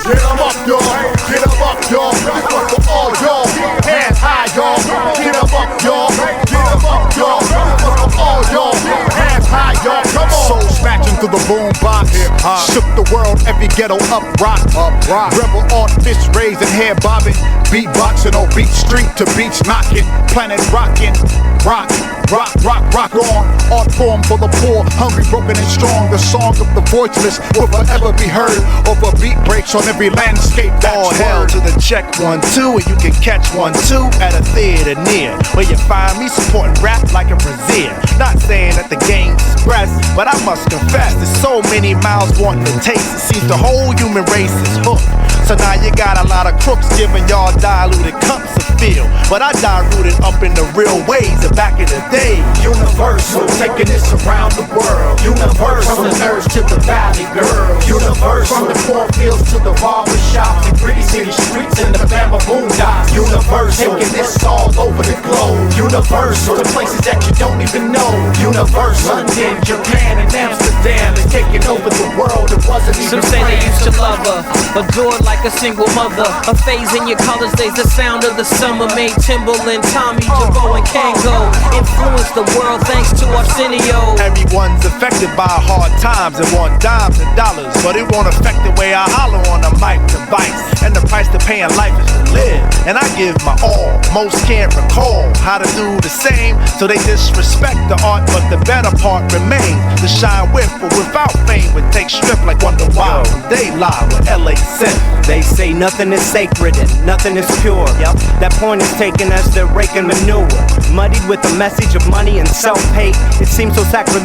Get 'em up, y'all. Get 'em up, y'all. This one for all y'all. Hands high, y'all. Get 'em up, y'all. Get 'em up, y'all. This one for all y'all. Hands high, y'all. Come on. Soul smashing through the boom box. Shook the world, every ghetto up rock. Rebel art, fist raising, hair bobbing. Beatboxing on beat street to beach knocking. Planet rocking. Rock, rock, rock, rock on. Art form for the poor, hungry, broken and strong. The song of the voiceless will forever be heard. Over beat breaks on every landscape. All hell to the check 1-2, and you can catch 1-2 at a theater near where you find me supporting rap like a Brazil. Not saying that the game's express, but I must confess there's so many mouths wanting to taste. It seems the whole human race is hooked. So now you got a lot of crooks giving y'all diluted cups of feel, but I diluted up in the real ways of back in the day. Universal, taking this around the world. Universal, from the nerds to the valley girls. Universal, from the cornfields to the barber shops and pretty city streets and the Bama boondocks. Universal, taking this all over the globe. Universal, to places that you don't even know. Universal, London, Japan, and Amsterdam is taking over the world. It wasn't even Some say they used to love her, adored like a single mother. A phase in your college days, the sound of the summer made Timbaland, Tommy, Jabot, and Kango influenced the world thanks to Arsenio. Everyone's affected by hard times and want dimes and dollars, but it won't affect the way I holler on the mic device. And the price to pay in life is to live, and I give my all. Most can't recall how to do the same, so they disrespect the art, but the better part remains. To shine with or without fame would take strip like Wonder Why. They lie with LA Cent. They say nothing is sacred and nothing is pure. Yep. That point is taken as they're raking manure, muddied with a message of money and self-hate. It seems so sacrilegious